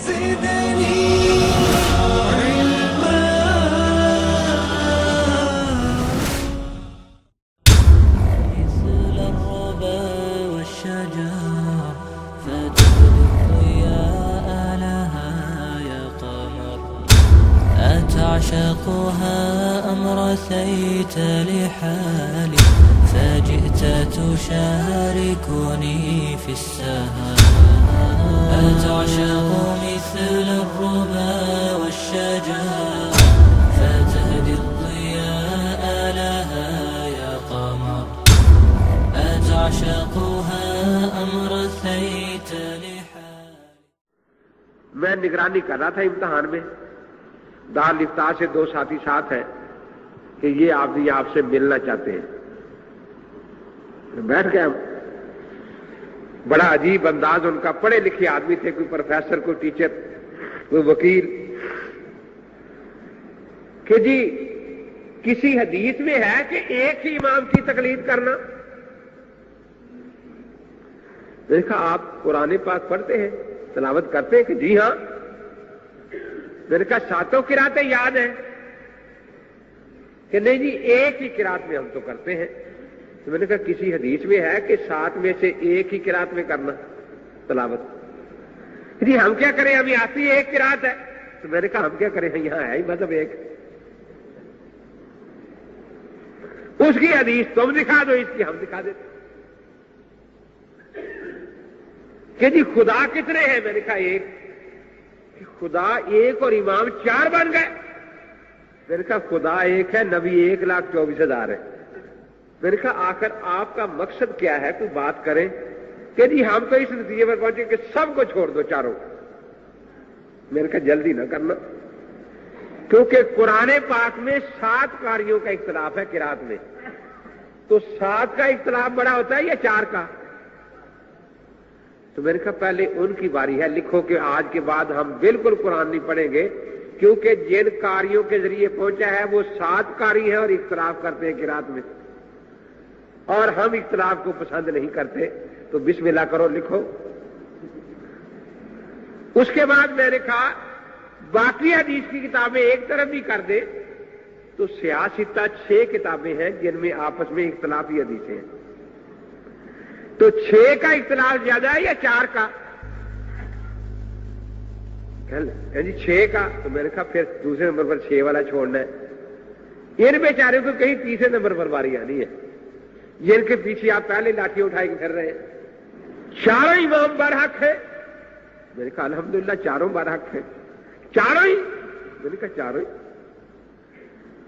زدني علما. مثل الربا والشجر فتبدو الضياء لها يا قمر. أتعشقها أم رثيت لحالي فجئت تشاركني في السهر. أتعشق مثل الربا والشجر فتهدي الضياء لها يا قمر. أتعشقها أم رثيت لحالي. میں نگرانی کر رہا تھا امتحان میں، دارالفتاح سے دو ساتھی ساتھ ہیں کہ یہ آپ سے ملنا چاہتے ہیں. بیٹھ گئے. بڑا عجیب انداز ان کا، پڑھے لکھے آدمی تھے، کوئی پروفیسر، کوئی ٹیچر، کوئی وکیل، کہ جی کسی حدیث میں ہے کہ ایک ہی امام کی تقلید کرنا؟ دیکھا آپ قرآن پاک پڑھتے ہیں، تلاوت کرتے ہیں؟ کہ جی ہاں. میں نے کہا ساتوں قراتیں یاد ہیں؟ کہ نہیں جی ایک ہی قرات میں ہم تو کرتے ہیں. تو میں نے کہا کسی حدیث میں ہے کہ 7 میں سے ایک ہی قرات میں کرنا تلاوت؟ جی ہم کیا کریں، ہمیں آتی ہے ایک قرات ہے. تو میں نے کہا ہم کیا کریں، یہاں ہے ہی مطلب ایک. اس کی حدیث تم دکھا دو، اس کی ہم دکھا دیتے. کہ جی خدا کتنے ہیں؟ میں نے کہا ایک. خدا ایک اور امام 4 بن گئے. میں نے کہا خدا ایک ہے، نبی 1,24,000 ہے. میں نے کہا آخر آپ کا مقصد کیا ہے، کوئی بات کریں. کہ جی ہم تو اس نتیجے پر پہنچے کہ سب کو چھوڑ دو چاروں. میں نے کہا جلدی نہ کرنا، کیونکہ قرآن پاک میں 7 قاریوں کا اختلاف ہے قرات میں. تو 7 کا اختلاف بڑا ہوتا ہے یا 4 کا؟ تو میں نے کہا پہلے ان کی باری ہے، لکھو کہ آج کے بعد ہم بالکل قرآن نہیں پڑھیں گے، کیونکہ جن قاریوں کے ذریعے پہنچا ہے وہ 7 قاری ہیں اور اختلاف کرتے ہیں قرات میں، اور ہم اختلاف کو پسند نہیں کرتے. تو بسم اللہ کرو، لکھو. اس کے بعد میں نے کہا باقی حدیث کی کتابیں ایک طرف بھی کر دے تو سیاستہ 6 کتابیں ہیں جن میں آپس میں اختلافی حدیثیں ہیں. تو 6 کا اختلاف زیادہ ہے یا 4 کا؟ جی 6 کا. تو میں نے کہا پھر دوسرے نمبر پر 6 والا چھوڑنا ہے. ان بیچاروں کو کہیں تیسرے نمبر پر باری آنی ہے، جن کے پیچھے آپ پہلے لاٹھی اٹھائی کے پھر رہے ہیں. 4 امام برحق ہے. میں نے کہا الحمدللہ 4 برحق ہے. 4 ہی؟ میں نے کہا 4 ہی.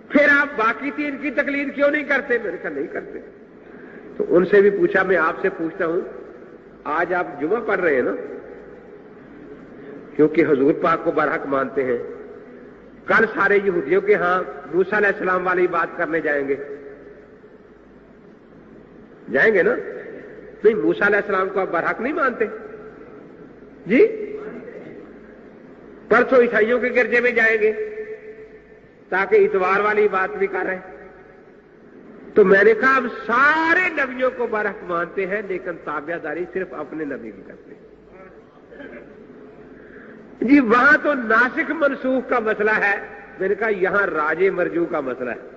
پھر آپ باقی 3 کی تقلید کیوں نہیں کرتے؟ میں نے کہا نہیں کرتے. تو ان سے بھی پوچھا، میں آپ سے پوچھتا ہوں، آج آپ جمعہ پڑھ رہے ہیں نا، کیونکہ حضور پاک کو برحق مانتے ہیں. کل سارے یہودیوں کے ہاں موسیٰ علیہ السلام والی بات کرنے جائیں گے نا؟ نہیں، موسیٰ علیہ السلام کو آپ برحق نہیں مانتے جی؟ پرسوں عیسائیوں کے گرجے میں جائیں گے تاکہ اتوار والی بات بھی کر رہے ہیں. تو میں نے کہا ہم سارے نبیوں کو برحق مانتے ہیں لیکن تابع داری صرف اپنے نبی کی کرتے ہیں. جی وہاں تو ناسخ منسوخ کا مسئلہ ہے. میں نے کہا یہاں راج مرجو کا مسئلہ ہے.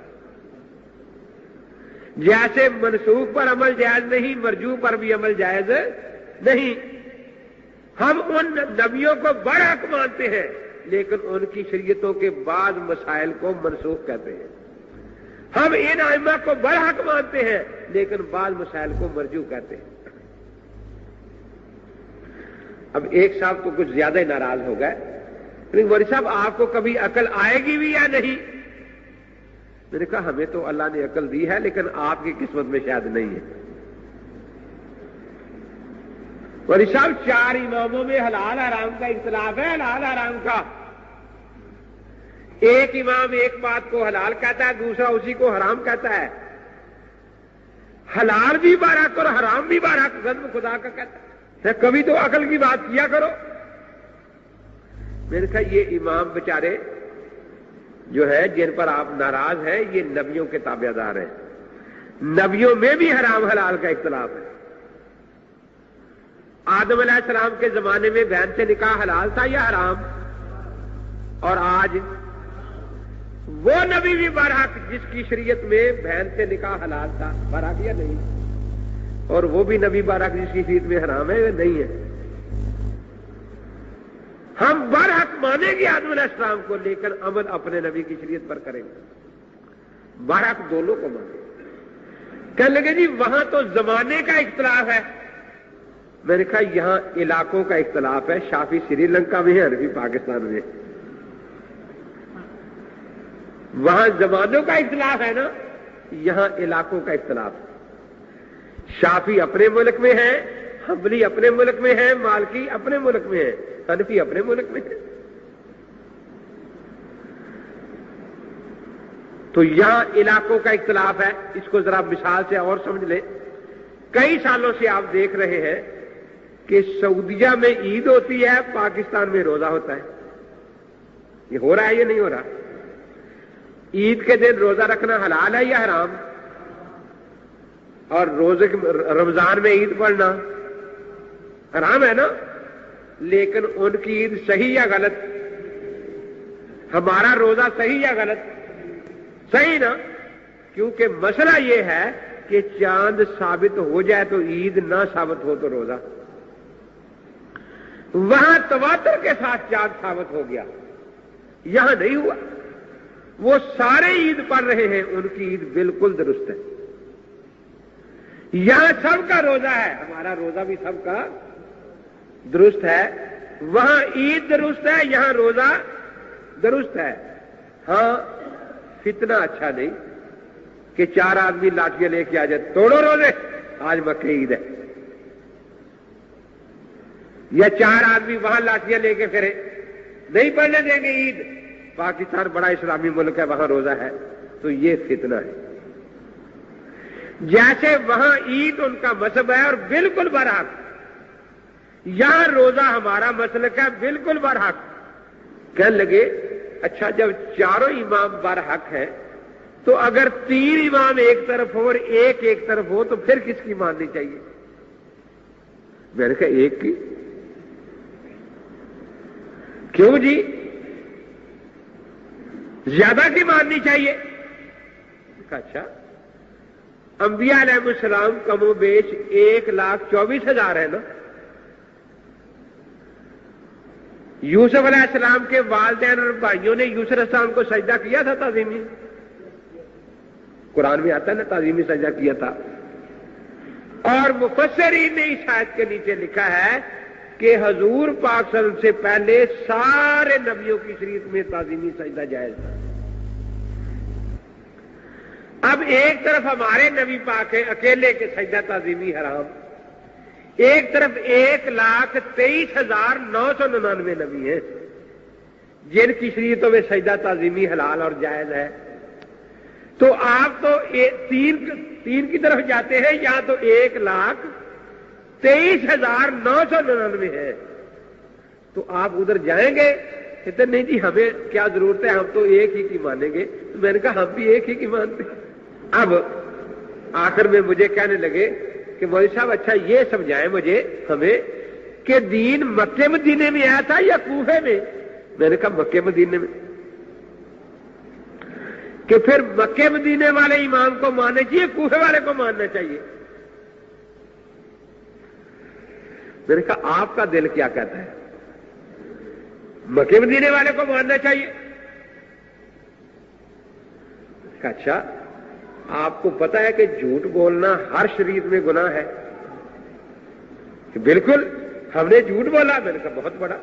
جیسے منسوخ پر عمل جائز نہیں، مرجو پر بھی عمل جائز نہیں. ہم ان نبیوں کو برحق مانتے ہیں لیکن ان کی شریعتوں کے بعض مسائل کو منسوخ کہتے ہیں. ہم ان ائمہ کو برحق مانتے ہیں لیکن بعض مسائل کو مرجو کہتے ہیں. اب ایک صاحب تو کچھ زیادہ ہی ناراض ہو گئے. مولوی صاحب آپ کو کبھی عقل آئے گی بھی یا نہیں؟ میں نے کہا ہمیں تو اللہ نے عقل دی ہے لیکن آپ کی قسمت میں شاید نہیں ہے. مولوی صاحب 4 اماموں میں حلال حرام کا اختلاف ہے. حلال حرام کا ایک امام ایک بات کو حلال کہتا ہے، دوسرا اسی کو حرام کہتا ہے. حلال بھی برحق اور حرام بھی برحق غضب خدا کا کہتا ہے. کبھی تو عقل کی بات کیا کرو. میں نے کہا یہ امام بیچارے جو ہے جن پر آپ ناراض ہیں یہ نبیوں کے تابع دار ہیں. نبیوں میں بھی حرام حلال کا اختلاف ہے. آدم علیہ السلام کے زمانے میں بہن سے نکاح حلال تھا یا حرام؟ اور آج وہ نبی بھی برحق جس کی شریعت میں بہن سے نکاح حلال تھا، برحق یا نہیں؟ اور وہ بھی نبی برحق جس کی شریعت میں حرام ہے یا نہیں ہے؟ ہم برحق مانیں گے آدم علیہ السلام کو، لیکن عمل اپنے نبی کی شریعت پر کریں گے۔ برحق دونوں کو مانیں گے۔ کہنے لگے جی وہاں تو زمانے کا اختلاف ہے۔ میں نے کہا یہاں علاقوں کا اختلاف ہے، شافی سری لنکا میں ہے، حنفی پاکستان میں ہے۔ وہاں زمانوں کا اختلاف ہے نا، یہاں علاقوں کا اختلاف ہے۔ شافی اپنے ملک میں ہے، حنبلی اپنے ملک میں ہے، مالکی اپنے ملک میں ہے، حنفی اپنے ملک میں ہے۔ تو یہاں علاقوں کا اختلاف ہے۔ اس کو ذرا مثال سے اور سمجھ لیں۔ کئی سالوں سے آپ دیکھ رہے ہیں کہ سعودیہ میں عید ہوتی ہے، پاکستان میں روزہ ہوتا ہے۔ یہ ہو رہا ہے یا نہیں ہو رہا؟ عید کے دن روزہ رکھنا حلال ہے یا حرام؟ اور رمضان میں عید پڑھنا حرام ہے نا؟ لیکن ان کی عید صحیح یا غلط؟ ہمارا روزہ صحیح یا غلط؟ صحیح نا؟ کیونکہ مسئلہ یہ ہے کہ چاند ثابت ہو جائے تو عید، نہ ثابت ہو تو روزہ۔ وہاں تواتر کے ساتھ چاند ثابت ہو گیا، یہاں نہیں ہوا۔ وہ سارے عید پڑھ رہے ہیں، ان کی عید بالکل درست ہے۔ یہاں سب کا روزہ ہے، ہمارا روزہ بھی سب کا درست ہے۔ وہاں عید درست ہے، یہاں روزہ درست ہے۔ ہاں فتنہ اچھا نہیں کہ 4 آدمی لاٹیاں لے کے آ جائے، توڑو روزے، آج مکہ عید ہے۔ یا 4 آدمی وہاں لاٹیاں لے کے پھرے، نہیں پڑھنے دیں گے عید، پاکستان بڑا اسلامی ملک ہے، وہاں روزہ ہے، تو یہ فتنہ ہے۔ جیسے وہاں عید ان کا مذہب ہے اور بالکل برحق، یہاں روزہ ہمارا مسلک ہے بالکل برحق۔ کہنے لگے اچھا جب چاروں امام برحق ہیں تو اگر 3 امام ایک طرف ہو اور ایک طرف ہو تو پھر کس کی ماننی چاہیے؟ میں نے کہا ایک کی۔ کیوں جی؟ زیادہ کی ماننی چاہیے؟ اچھا انبیاء علیہ السلام کم و بیش 1,24,000 ہے نا۔ یوسف علیہ السلام کے والدین اور بھائیوں نے یوسف علیہ السلام کو سجدہ کیا تھا تعظیمی؟ قرآن میں آتا ہے نا تعظیمی سجدہ کیا تھا۔ اور مفسرین نے اس آیت کے نیچے لکھا ہے کہ حضور پاک صلی اللہ علیہ وسلم سے پہلے سارے نبیوں کی شریعت میں تعظیمی سجدہ جائز تھا۔ اب ایک طرف ہمارے نبی پاک ہیں اکیلے کے سجدہ تعظیمی حرام، ایک طرف 1,23,999 نبی ہیں جن کی شریعتوں میں سجدہ تعظیمی حلال اور جائز ہے۔ تو آپ تو تین کی طرف جاتے ہیں، یا تو 1,23,999 ہے، تو آپ ادھر جائیں گے؟ کہتے نہیں جی ہمیں کیا ضرورت ہے، ہم تو ایک ہی کی مانیں گے۔ تو میں نے کہا ہم بھی ایک ہی کی مانتے ہیں۔ اب آخر میں مجھے کہنے لگے کہ مولوی صاحب اچھا یہ سمجھائیں مجھے ہمیں کہ دین مکے مدینے میں آیا تھا یا کوفے میں؟ میں نے کہا مکے مدینے میں۔ کہ پھر مکے مدینے والے امام کو ماننا چاہیے، کوفے والے کو ماننا چاہیے؟ میں نے کہا آپ کا دل کیا کہتا ہے؟ مکے مدینے والے کو ماننا چاہیے؟ اچھا آپ کو پتا ہے کہ جھوٹ بولنا ہر شریعت میں گناہ ہے؟ کہ بالکل ہم نے جھوٹ بولا۔ میں نے کہا بہت بڑا،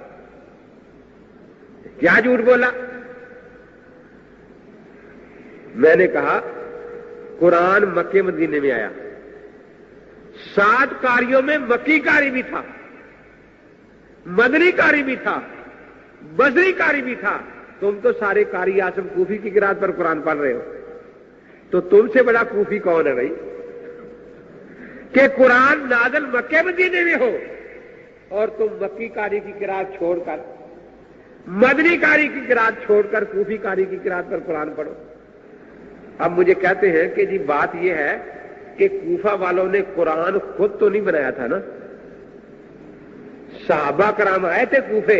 کیا جھوٹ بولا؟ میں نے کہا قرآن مکے مدینے میں آیا، 7 قاریوں میں مکی قاری بھی تھا، مدنی قاری بھی تھا، بصری قاری بھی تھا۔ تم تو سارے قاری اعظم کوفی کی قرات پر قرآن پڑھ رہے ہو، تو تم سے بڑا کوفی کون ہے بھائی کہ قرآن نازل مکے مدینے میں ہو اور تم مکی قاری کی قرات چھوڑ کر، مدنی قاری کی قرات چھوڑ کر کوفی قاری کی قرات پر قرآن پڑھو؟ اب مجھے کہتے ہیں کہ جی بات یہ ہے کہ کوفہ والوں نے قرآن خود تو نہیں بنایا تھا نا، صحابہ کرام آئے تھے کوفے،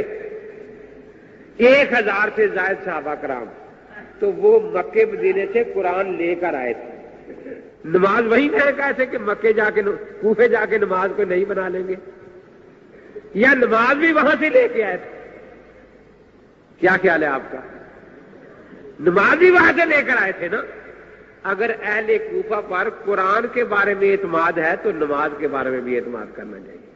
1000 سے زائد صحابہ کرام، تو وہ مکے مدینے سے قرآن لے کر آئے تھے۔ نماز وہیں نہیں کہے تھے کہ مکے جا کے کوفے جا کے نماز کو نہیں بنا لیں گے، یا نماز بھی وہاں سے لے کے آئے تھے؟ کیا خیال ہے آپ کا؟ نماز بھی وہاں سے لے کر آئے تھے نا۔ اگر اہل کوفہ پر قرآن کے بارے میں اعتماد ہے تو نماز کے بارے میں بھی اعتماد کرنا چاہیے۔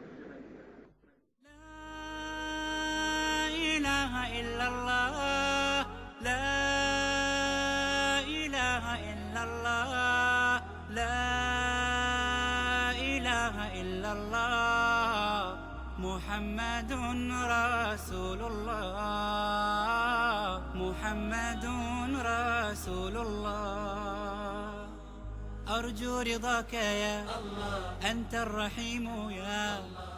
محمد رسول الله محمد رسول الله أرجو رضاك يا الله أنت الرحيم يا الله